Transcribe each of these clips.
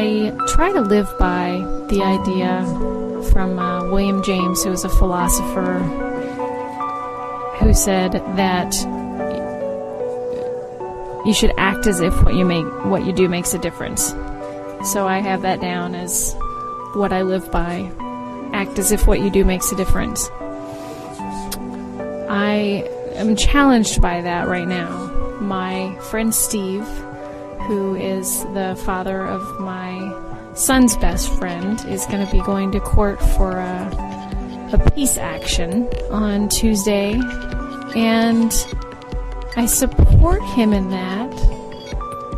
I try to live by the idea from William James, who was a philosopher, who said that you should act as if what you do makes a difference. So I have that down as what I live by. Act as if what you do makes a difference. I am challenged by that right now. My friend Steve, who is the father of my son's best friend, is going to be going to court for a peace action on Tuesday, and I support him in that,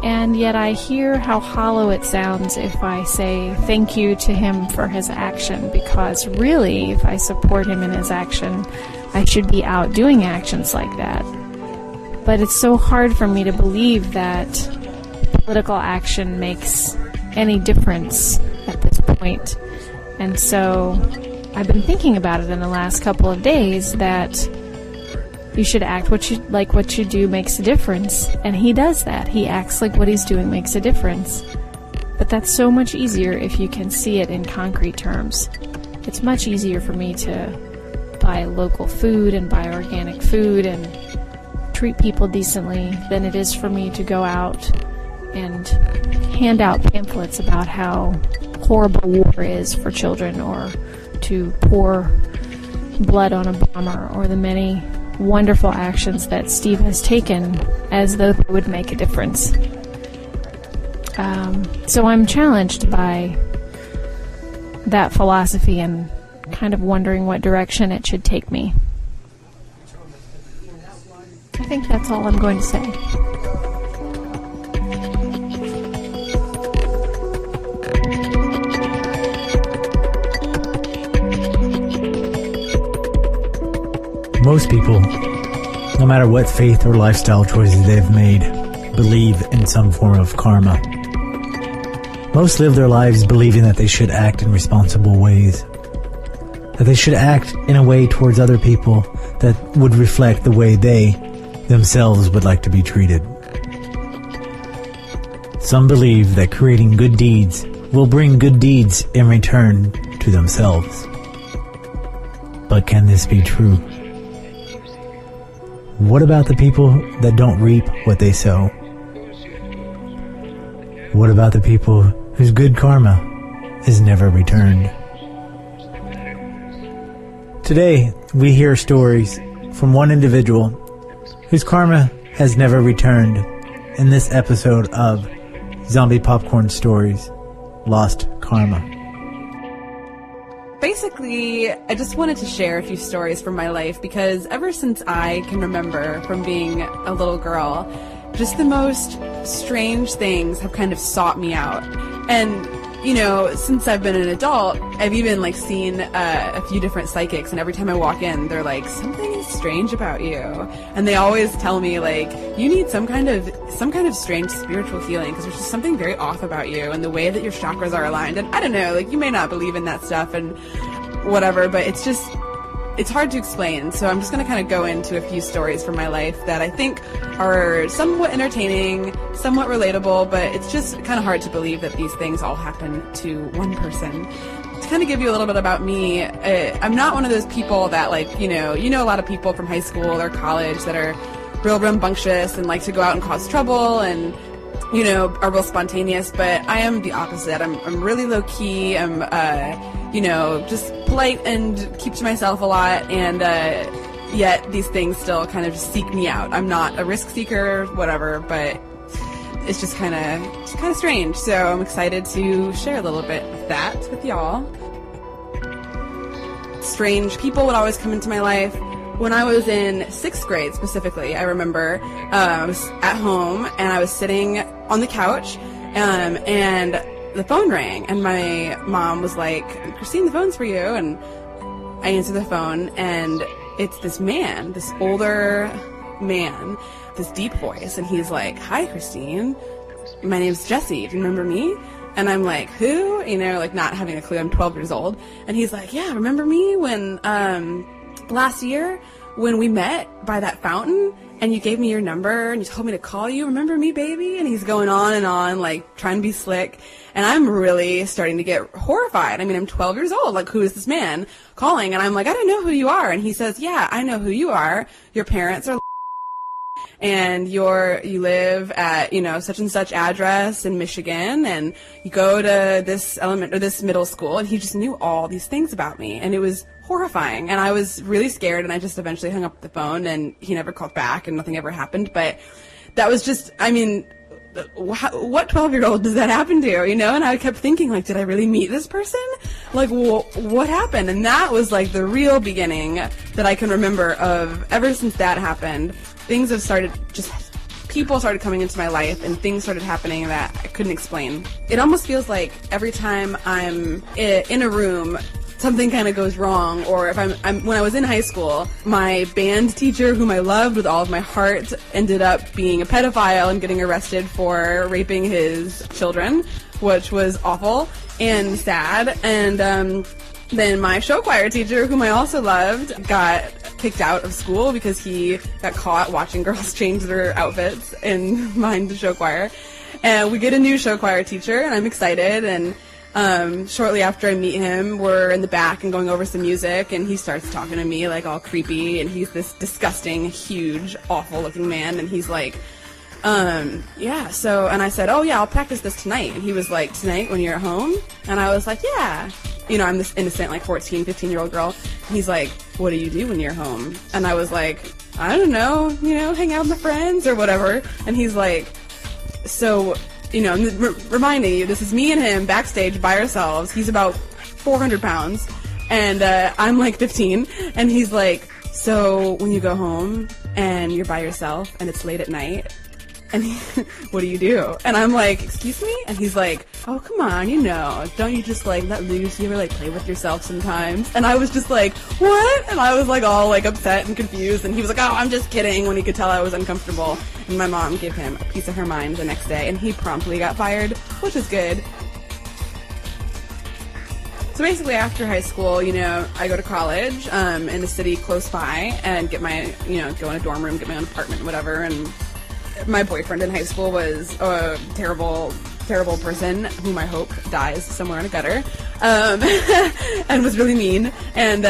and yet I hear how hollow it sounds if I say thank you to him for his action, because really, if I support him in his action, I should be out doing actions like that. But it's so hard for me to believe that political action makes any difference at this point. And so I've been thinking about it in the last couple of days that you should act like what you do makes a difference. And he does that. He acts like what he's doing makes a difference. But that's so much easier if you can see it in concrete terms. It's much easier for me to buy local food and buy organic food and treat people decently than it is for me to go out and hand out pamphlets about how horrible war is for children, or to pour blood on a bomber, or the many wonderful actions that Steve has taken as though they would make a difference. So I'm challenged by that philosophy and kind of wondering what direction it should take me. I think that's all I'm going to say. Most people, no matter what faith or lifestyle choices they've made, believe in some form of karma. Most live their lives believing that they should act in responsible ways, that they should act in a way towards other people that would reflect the way they themselves would like to be treated. Some believe that creating good deeds will bring good deeds in return to themselves. But can this be true? What about the people that don't reap what they sow? What about the people whose good karma is never returned? Today, we hear stories from one individual whose karma has never returned in this episode of Zombie Popcorn Stories, Lost Karma. Basically, I just wanted to share a few stories from my life because ever since I can remember from being a little girl, just the most strange things have kind of sought me out. And, you know, since I've been an adult, I've even, seen a few different psychics, and every time I walk in, they're like, something is strange about you. And they always tell me, you need some kind of strange spiritual healing, because there's just something very off about you, and the way that your chakras are aligned. And I don't know, you may not believe in that stuff and whatever, but it's hard to explain. So I'm just going to kind of go into a few stories from my life that I think are somewhat entertaining, somewhat relatable, but it's just kind of hard to believe that these things all happen to one person. To kind of give you a little bit about me, I'm not one of those people that you know a lot of people from high school or college that are real rambunctious and like to go out and cause trouble and, you know, are real spontaneous, but I am the opposite. I'm really low key. I'm, just polite and keep to myself a lot, and yet these things still kind of seek me out. I'm not a risk seeker, whatever, but it's just kind of strange. So I'm excited to share a little bit of that with y'all. Strange people would always come into my life. When I was in 6th grade specifically, I remember I was at home and I was sitting on the couch, and the phone rang, and my mom was like, "Christine, the phone's for you." And I answered the phone, and it's this man, this older man, this deep voice, and he's like, "Hi, Christine. My name's Jesse. Do you remember me?" And I'm like, "Who?" You know, not having a clue. I'm 12 years old. And he's like, "Yeah, remember me when last year when we met by that fountain and you gave me your number and you told me to call you. Remember me, baby? And he's going on and on, like, trying to be slick. And I'm really starting to get horrified. I mean, I'm 12 years old. Like, who is this man calling? And I'm like, I don't know who you are. And he says, yeah, I know who you are. Your parents are and you live at, such and such address in Michigan, and you go to this middle school. And he just knew all these things about me, and it was horrifying. And I was really scared, and I just eventually hung up the phone, and he never called back, and nothing ever happened. But that was just, I mean, what 12-year-old does that happen to, And I kept thinking, like, did I really meet this person? Like, what happened? And that was, like, the real beginning that I can remember of. Ever since that happened, things have started, people started coming into my life, and things started happening that I couldn't explain. It almost feels like every time I'm in a room, something kind of goes wrong. Or if when I was in high school, my band teacher, whom I loved with all of my heart, ended up being a pedophile and getting arrested for raping his children, which was awful and sad. And then my show choir teacher, whom I also loved, got kicked out of school because he got caught watching girls change their outfits behind the show choir. And we get a new show choir teacher, and I'm excited. And shortly after I meet him, we're in the back and going over some music, and he starts talking to me like all creepy, and he's this disgusting, huge, awful looking man, and he's like, and I said, oh yeah, I'll practice this tonight. And he was like, tonight when you're at home? And I was like, yeah. I'm this innocent, like 14, 15-year-old girl. And he's like, what do you do when you're home? And I was like, I don't know, hang out with my friends or whatever. And he's like, so, reminding you, this is me and him backstage by ourselves. He's about 400 pounds, and I'm like 15. And he's like, so when you go home and you're by yourself and it's late at night, and what do you do? And I'm like, excuse me? And he's like, oh, come on, don't you just, like, let loose? You ever, like, play with yourself sometimes? And I was just like, what? And I was, like, all, like, upset and confused. And he was like, oh, I'm just kidding, when he could tell I was uncomfortable. And my mom gave him a piece of her mind the next day, and he promptly got fired, which is good. So basically after high school, I go to college in a city close by and get my, go in a dorm room, get my own apartment, whatever. And my boyfriend in high school was a terrible person whom I hope dies somewhere in a gutter, and was really mean. And,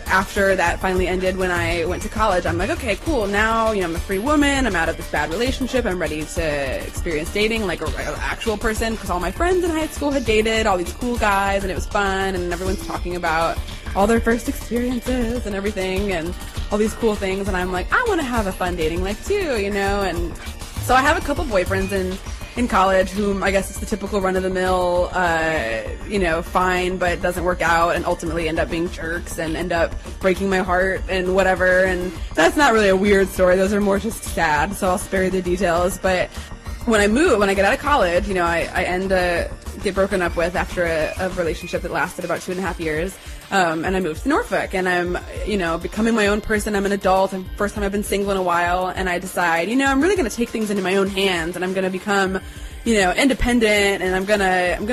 after that finally ended, when I went to college, I'm like, okay, cool. Now, I'm a free woman. I'm out of this bad relationship. I'm ready to experience dating like an actual person, because all my friends in high school had dated all these cool guys, and it was fun, and everyone's talking about all their first experiences and everything, and all these cool things. And I'm like, I want to have a fun dating life too, And so I have a couple boyfriends in college whom I guess it's the typical run-of-the-mill, fine, but doesn't work out, and ultimately end up being jerks and end up breaking my heart and whatever. And that's not really a weird story. Those are more just sad, so I'll spare you the details. But when I get out of college, I get broken up with after a relationship that lasted about 2.5 years. And I moved to Norfolk, and I'm, becoming my own person. I'm an adult, and first time I've been single in a while, and I decide, I'm really going to take things into my own hands, and I'm going to become, independent, and I'm going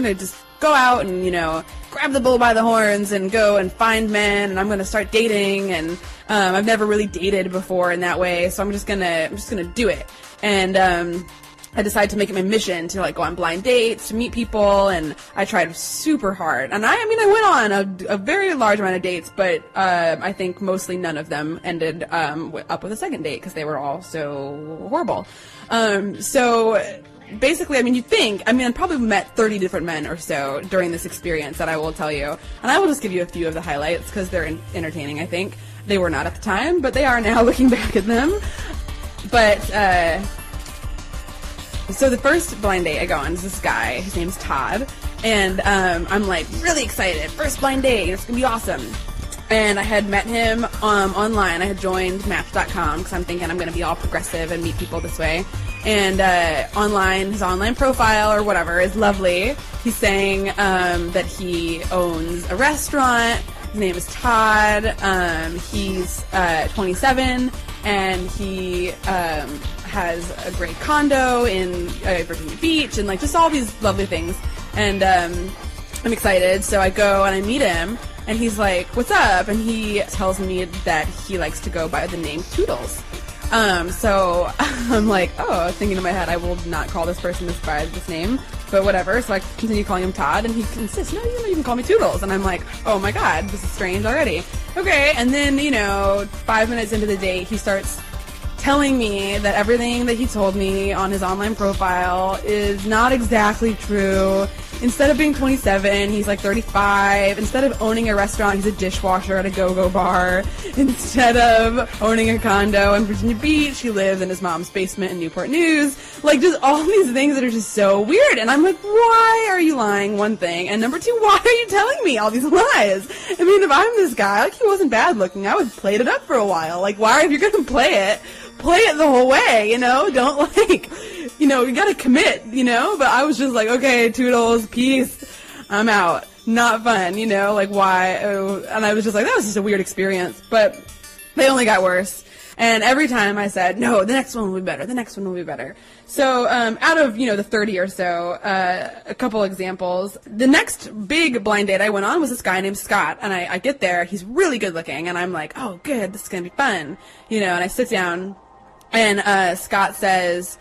to just go out and, grab the bull by the horns and go and find men, and I'm going to start dating. And I've never really dated before in that way, so I'm just going to do it. And I decided to make it my mission to, like, go on blind dates, to meet people, and I tried super hard. And I went on a very large amount of dates, but I think mostly none of them ended up with a second date, because they were all so horrible. So basically, you'd think, I probably met 30 different men or so during this experience that I will tell you. And I will just give you a few of the highlights, because they're entertaining, I think. They were not at the time, but they are now looking back at them. But, so the first blind date I go on is this guy. His name's Todd. And I'm like really excited. First blind date. It's going to be awesome. And I had met him online. I had joined Match.com because I'm thinking I'm going to be all progressive and meet people this way. And his online profile or whatever is lovely. He's saying that he owns a restaurant. His name is Todd. He's 27. And he has a great condo in Virginia Beach, and like just all these lovely things. And I'm excited, so I go and I meet him, and he's like, what's up? And he tells me that he likes to go by the name Toodles. So I'm like, oh, thinking in my head, I will not call this person by this name, but whatever. So I continue calling him Todd, and he insists, no, you can call me Toodles. And I'm like, oh my God, this is strange already. Okay, and then, 5 minutes into the date, he starts telling me that everything that he told me on his online profile is not exactly true. Instead of being 27, he's like 35. Instead of owning a restaurant, he's a dishwasher at a go-go bar. Instead of owning a condo in Virginia Beach, he lives in his mom's basement in Newport News. Like, just all these things that are just so weird. And I'm like, why are you lying, one thing? And number two, why are you telling me all these lies? I mean, if I'm this guy, like, he wasn't bad looking, I would play it up for a while. Like, why, if you're gonna play it the whole way, don't you gotta commit, but I was just like, okay, Toodles, peace, I'm out, not fun, like why, and I was just like, that was just a weird experience, but they only got worse, and every time I said, no, the next one will be better, so out of, the 30 or so, a couple examples, the next big blind date I went on was this guy named Scott, and I get there, he's really good looking, and I'm like, oh good, this is gonna be fun, and I sit down, and Scott says,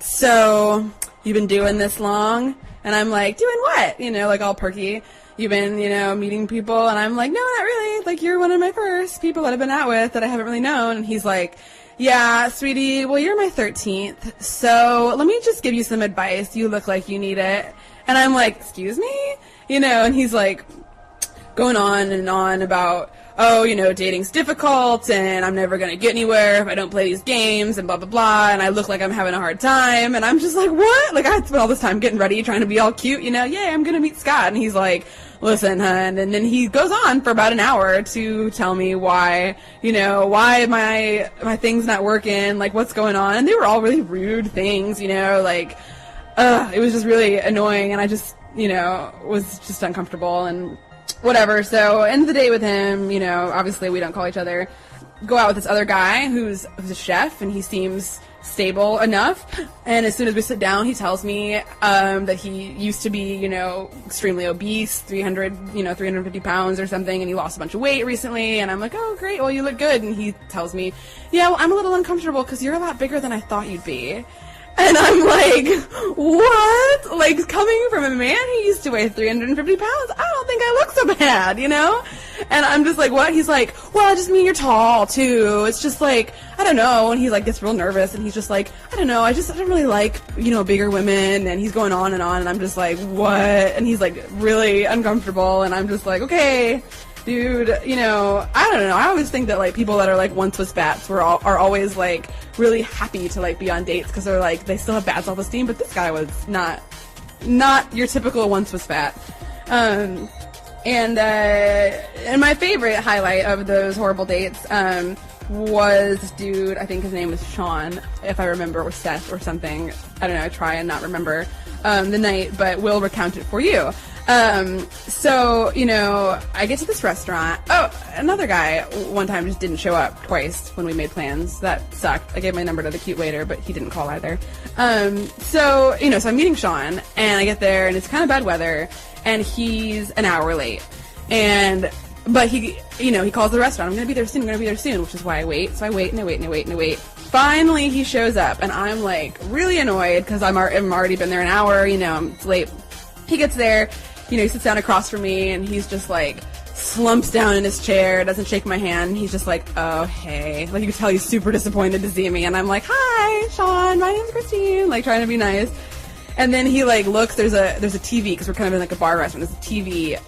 so, you've been doing this long? And I'm like, doing what? Like all perky. You've been, meeting people? And I'm like, no, not really. Like, you're one of my first people that I've been out with that I haven't really known. And he's like, yeah, sweetie, well, you're my 13th. So, let me just give you some advice. You look like you need it. And I'm like, excuse me? And he's like, going on and on about, oh, dating's difficult, and I'm never going to get anywhere if I don't play these games, and blah, blah, blah, and I look like I'm having a hard time, and I'm just like, what? Like, I spent all this time getting ready, trying to be all cute, yeah, I'm going to meet Scott, and he's like, listen, hun, and then he goes on for about an hour to tell me why, why my thing's not working, like, what's going on, and they were all really rude things, like, it was just really annoying, and I just, was just uncomfortable, and whatever, so end of the day with him, obviously we don't call each other, go out with this other guy who's a chef, and he seems stable enough, and as soon as we sit down, he tells me that he used to be, extremely obese, 350 pounds or something, and he lost a bunch of weight recently, and I'm like, oh great, well you look good, and he tells me, yeah, well I'm a little uncomfortable because you're a lot bigger than I thought you'd be. And I'm like, what? Like, coming from a man who used to weigh 350 pounds, I don't think I look so bad, And I'm just like, what? He's like, well, I just mean you're tall, too. It's just like, I don't know. And he, gets real nervous, and he's just like, I don't know. I don't really like, bigger women. And he's going on, and I'm just like, what? And he's, really uncomfortable, and I'm just like, okay. Dude, I don't know. I always think that, people that are, once was fats are always, really happy to, be on dates because they're, they still have bad self-esteem, but this guy was not your typical once was fat. And my favorite highlight of those horrible dates, was this dude, I think his name was Sean, if I remember, or Seth or something. I don't know, I try and not remember, the night, but we'll recount it for you. So, I get to this restaurant. Oh, another guy one time just didn't show up twice when we made plans. That sucked. I gave my number to the cute waiter, but he didn't call either. So I'm meeting Sean, and I get there, and it's kind of bad weather, and he's an hour late. But he calls the restaurant. I'm going to be there soon, which is why I wait. So I wait, and I wait. Finally, he shows up, and I'm, really annoyed, because I'm already been there an hour, it's late. He gets there. He sits down across from me, and he's just, slumps down in his chair, doesn't shake my hand. He's just like, oh, hey. You can tell he's super disappointed to see me. And I'm like, hi, Sean, my name's Christine. Trying to be nice. And then he, looks, there's a TV, because we're kind of in, a bar restaurant. There's a TV,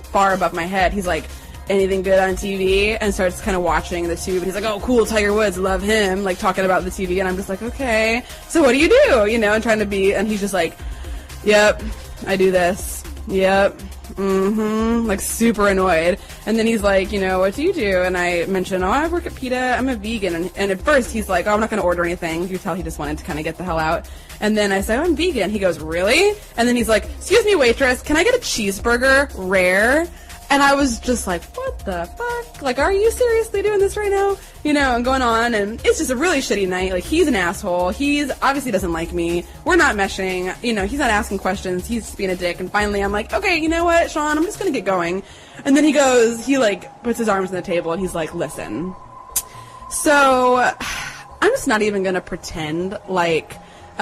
far above my head. He's like, anything good on TV? And starts kind of watching the tube. And he's like, oh, cool, Tiger Woods, love him. Talking about the TV. And I'm just like, okay. So what do you do? And trying to be, and he's just like, yep, I do this. Yep. Super annoyed. And then he's like, what do you do? And I mentioned, I work at PETA. I'm a vegan. And at first he's like, oh, I'm not going to order anything. You can tell he just wanted to kind of get the hell out. And then I said, I'm vegan. He goes, really? And then he's like, excuse me, waitress, can I get a cheeseburger, rare? And I was just like, what the fuck? Are you seriously doing this right now? And going on, and it's just a really shitty night. He's an asshole. He's obviously doesn't like me. We're not meshing. He's not asking questions. He's just being a dick. And finally, I'm like, okay, you know what, Sean? I'm just gonna get going. And then he puts his arms on the table, and he's like, listen. So I'm just not even gonna pretend like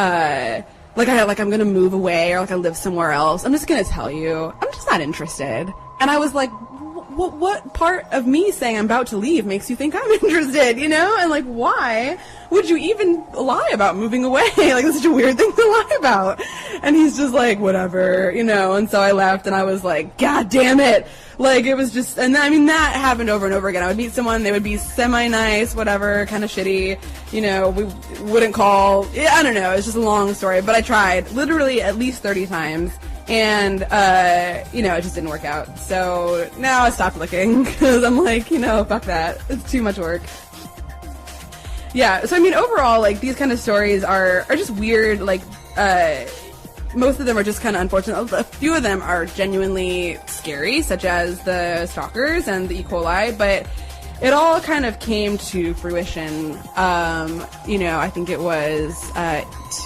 I'm gonna move away or like I live somewhere else. I'm just gonna tell you, I'm just not interested. And I was like, what part of me saying I'm about to leave makes you think I'm interested, you know? And like, why would you even lie about moving away? Like, it's such a weird thing to lie about. And he's just like, whatever, you know? And so I left and I was like, God damn it. Like, it was just, and I mean, that happened over and over again. I would meet someone, they would be semi-nice, whatever, kind of shitty, you know, we wouldn't call, I don't know, it's just a long story, but I tried literally at least 30 times. And, you know, it just didn't work out. So now I stopped looking because I'm like, you know, fuck that. It's too much work. Yeah, so I mean, overall, like, these kind of stories are just weird. Like, most of them are just kind of unfortunate. A few of them are genuinely scary, such as the stalkers and the E. coli, but it all kind of came to fruition. You know, I think it was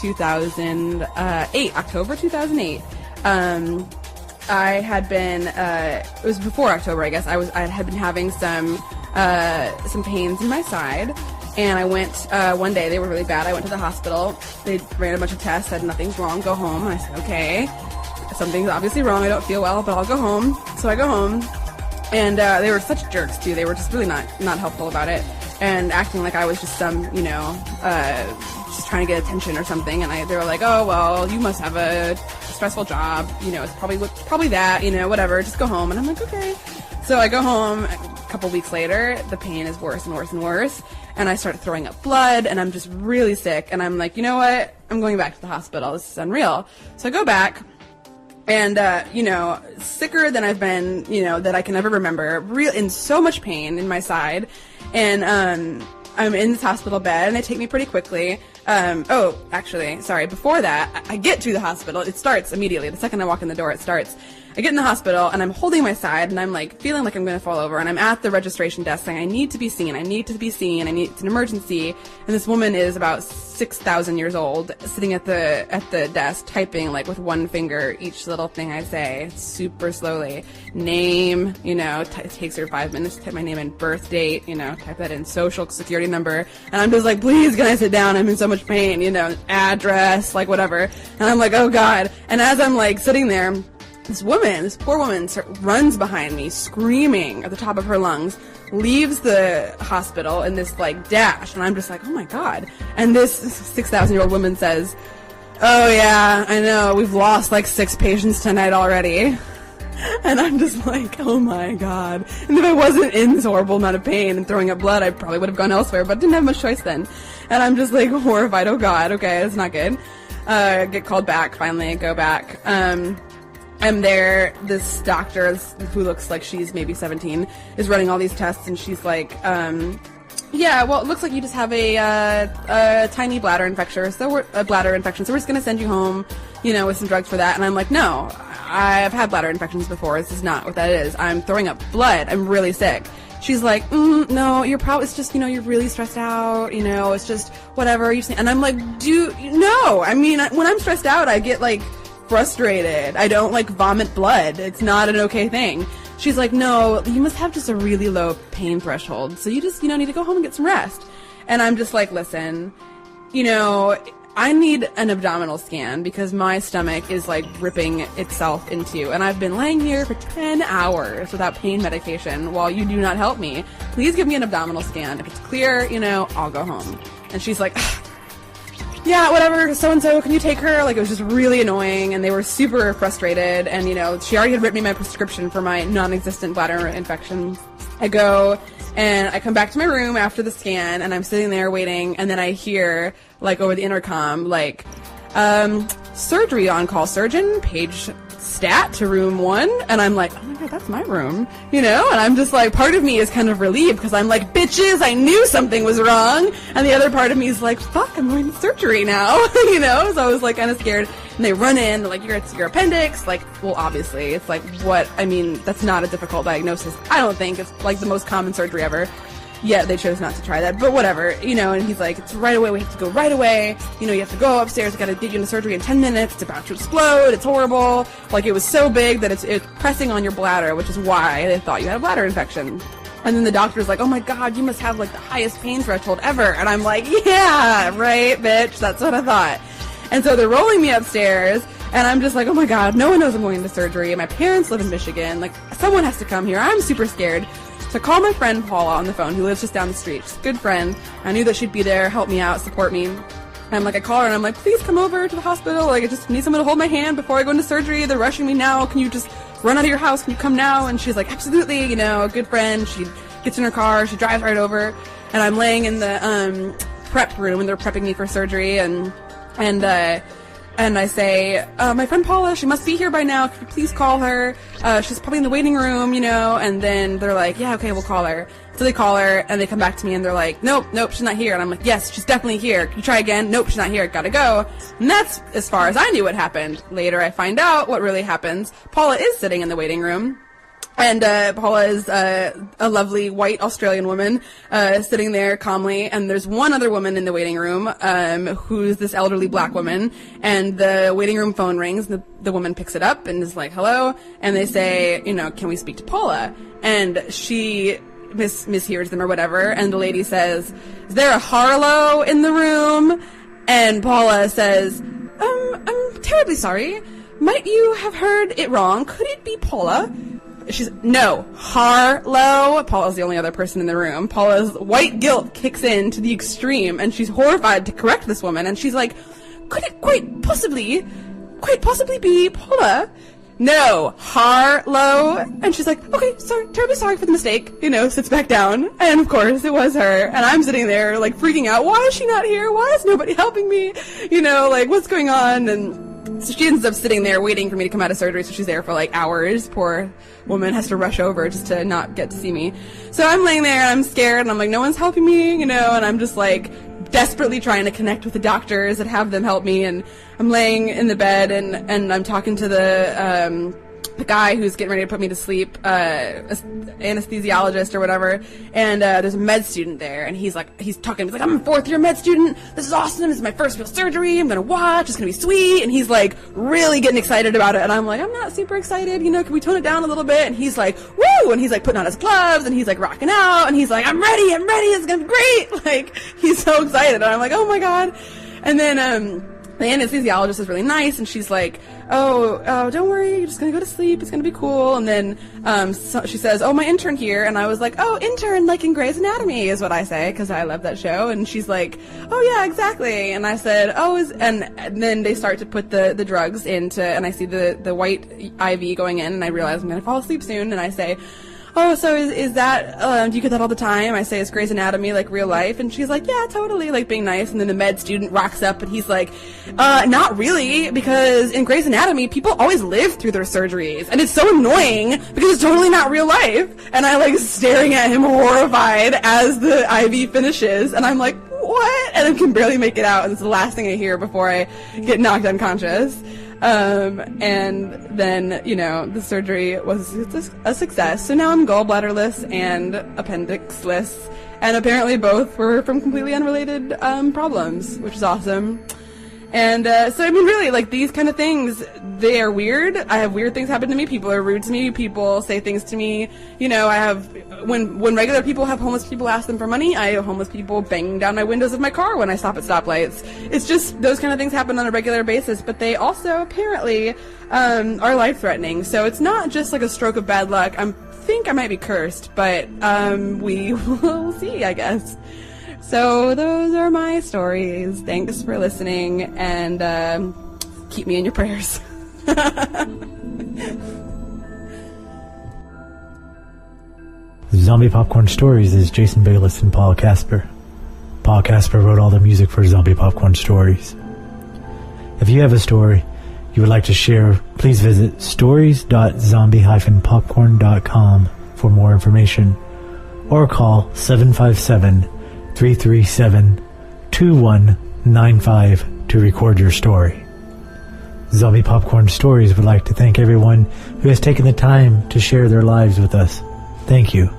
2008, October 2008. I had been, it was before October, I guess. I had been having some pains in my side, and I went, one day, they were really bad. I went to the hospital. They ran a bunch of tests, said nothing's wrong, go home. And I said, okay, something's obviously wrong. I don't feel well, but I'll go home. So I go home, and, they were such jerks too. They were just really not helpful about it, and acting like I was just some, you know, just trying to get attention or something. And they were like, oh, well, you must have a stressful job, you know, it's probably that, you know, whatever, just go home. And I'm like, okay. So I go home. A couple weeks later, the pain is worse and worse and worse, and I start throwing up blood, and I'm just really sick, and I'm like, you know what, I'm going back to the hospital, this is unreal. So I go back, and you know, sicker than I've been, you know, that I can ever remember, in so much pain in my side, and I'm in this hospital bed, and they take me pretty quickly. Oh, actually, sorry, before that, I get to the hospital. It starts immediately. The second I walk in the door, it starts. I get in the hospital, and I'm holding my side, and I'm, like, feeling like I'm going to fall over, and I'm at the registration desk saying, I need to be seen, it's an emergency, and this woman is about 6,000 years old, sitting at the desk, typing, like, with one finger, each little thing I say, super slowly. Name, you know, it takes her 5 minutes to type my name in, birth date, you know, type that in, social security number, and I'm just like, please, can I sit down? I'm in so much pain, you know, address, like, whatever, and I'm like, oh, God, and as I'm, like, sitting there, this poor woman, runs behind me, screaming at the top of her lungs, leaves the hospital in this, like, dash, and I'm just like, oh my God. And this 6,000-year-old woman says, oh yeah, I know, we've lost, like, 6 patients tonight already. And I'm just like, oh my God. And if I wasn't in this horrible amount of pain and throwing up blood, I probably would have gone elsewhere, but didn't have much choice then. And I'm just, like, horrified, oh God, okay, that's not good. Get called back, finally, go back. I'm there, this doctor who looks like she's maybe 17 is running all these tests, and she's like, yeah, well, it looks like you just have a tiny bladder infection, so we're just going to send you home, you know, with some drugs for that. And I'm like, no, I've had bladder infections before. This is not what that is. I'm throwing up blood. I'm really sick. She's like, no, it's just, you know, you're really stressed out, you know, it's just whatever. And I'm like, no, I mean, when I'm stressed out, I get, like, frustrated. I don't, like, vomit blood. It's not an okay thing. She's like, no, you must have just a really low pain threshold, so you just, you know, need to go home and get some rest. And I'm just like, listen, you know, I need an abdominal scan because my stomach is, like, ripping itself into, and I've been laying here for 10 hours without pain medication while you do not help me. Please give me an abdominal scan. If it's clear, you know, I'll go home. And she's like, yeah, whatever, so-and-so, can you take her? Like, it was just really annoying, and they were super frustrated, and, you know, she already had written me my prescription for my non-existent bladder infection. I go, and I come back to my room after the scan, and I'm sitting there waiting, and then I hear, like, over the intercom, like, surgery on-call surgeon, page stat to room 1, and I'm like, oh my God, that's my room, you know, and I'm just like, part of me is kind of relieved, because I'm like, bitches, I knew something was wrong, and the other part of me is like, fuck, I'm going to surgery now, you know, so I was, like, kind of scared, and they run in, they're like, it's your appendix, like, well, obviously, it's like, what, I mean, that's not a difficult diagnosis, I don't think, it's, like, the most common surgery ever. Yeah, they chose not to try that, but whatever, you know, and he's like, it's right away, we have to go right away, you know, you have to go upstairs, we gotta get you into surgery in 10 minutes, it's about to explode, it's horrible, like, it was so big that it's pressing on your bladder, which is why they thought you had a bladder infection. And then the doctor's like, oh my God, you must have like the highest pain threshold ever. And I'm like, yeah, right, bitch. That's what I thought. And so they're rolling me upstairs, and I'm just like, oh my God, no one knows I'm going into surgery. My parents live in Michigan. Like, someone has to come here. I'm super scared. So I call my friend Paula on the phone, who lives just down the street. She's a good friend. I knew that she'd be there, help me out, support me. And I'm like, I call her and I'm like, please come over to the hospital. Like, I just need someone to hold my hand before I go into surgery. They're rushing me now. Can you just run out of your house? Can you come now? And she's like, absolutely, you know, a good friend. She gets in her car. She drives right over. And I'm laying in the prep room, and they're prepping me for surgery. And I say, my friend Paula, she must be here by now. Could you please call her? She's probably in the waiting room, you know. And then they're like, yeah, okay, we'll call her. So they call her, and they come back to me, and they're like, nope, she's not here. And I'm like, yes, she's definitely here. Can you try again? Nope, she's not here. Gotta go. And that's as far as I knew what happened. Later, I find out what really happens. Paula is sitting in the waiting room. And Paula is a lovely white Australian woman sitting there calmly, and there's one other woman in the waiting room who's this elderly black woman, and the waiting room phone rings. The woman picks it up and is like, hello, and they say, you know, can we speak to Paula? And she mishears them or whatever, and the lady says, is there a Harlow in the room? And Paula says, I'm terribly sorry. Might you have heard it wrong? Could it be Paula? She's, no, Harlow. Paula's the only other person in the room. Paula's white guilt kicks in to the extreme, and she's horrified to correct this woman, and she's like, could it quite possibly be Paula? No, Harlow. And she's like, okay, sorry, terribly sorry for the mistake, you know, sits back down, and of course it was her, and I'm sitting there, like, freaking out, why is she not here? Why is nobody helping me? You know, like, what's going on? And so she ends up sitting there waiting for me to come out of surgery, so she's there for like hours. Poor woman has to rush over just to not get to see me. So I'm laying there and I'm scared and I'm like, no one's helping me, you know, and I'm just like desperately trying to connect with the doctors and have them help me. And I'm laying in the bed and I'm talking to the guy who's getting ready to put me to sleep, anesthesiologist or whatever, and there's a med student there, and he's talking, he's like, I'm a 4th year med student, this is awesome, this is my first real surgery, I'm gonna watch, it's gonna be sweet, and he's like really getting excited about it, and I'm like, I'm not super excited, you know, can we tone it down a little bit? And he's like, woo, and he's like putting on his gloves, and he's like rocking out, and he's like, I'm ready, it's gonna be great, like, he's so excited, and I'm like, oh my god. And then the anesthesiologist is really nice, and she's like, oh, don't worry, you're just gonna go to sleep, it's gonna be cool. And then she says, oh, my intern here, and I was like, oh, intern, like in Grey's Anatomy is what I say, because I love that show. And she's like, oh yeah, exactly. And I said, oh, and then they start to put the drugs into, and I see the white IV going in, and I realize I'm gonna fall asleep soon, and I say, oh, so is that, do you get that all the time? I say, it's Grey's Anatomy, like real life? And she's like, yeah, totally, like being nice. And then the med student rocks up and he's like, not really, because in Grey's Anatomy, people always live through their surgeries. And it's so annoying because it's totally not real life. And I like staring at him horrified as the IV finishes. And I'm like, what? And I can barely make it out. And it's the last thing I hear before I get knocked unconscious. And then, you know, the surgery was a success. So now I'm gallbladderless and appendixless. And apparently both were from completely unrelated problems, which is awesome. And so, I mean, really, like, these kind of things, they are weird. I have weird things happen to me. People are rude to me. People say things to me. You know, I have, when regular people have homeless people ask them for money, I have homeless people banging down my windows of my car when I stop at stoplights. It's just, those kind of things happen on a regular basis, but they also apparently are life-threatening. So it's not just like a stroke of bad luck. I think I might be cursed, but we will see, I guess. So those are my stories. Thanks for listening, and keep me in your prayers. Zombie Popcorn Stories is Jason Bayless and Paul Casper. Paul Casper wrote all the music for Zombie Popcorn Stories. If you have a story you would like to share, please visit stories.zombie-popcorn.com for more information, or call 757-337-2195 to record your story. Zombie Popcorn Stories would like to thank everyone who has taken the time to share their lives with us. Thank you.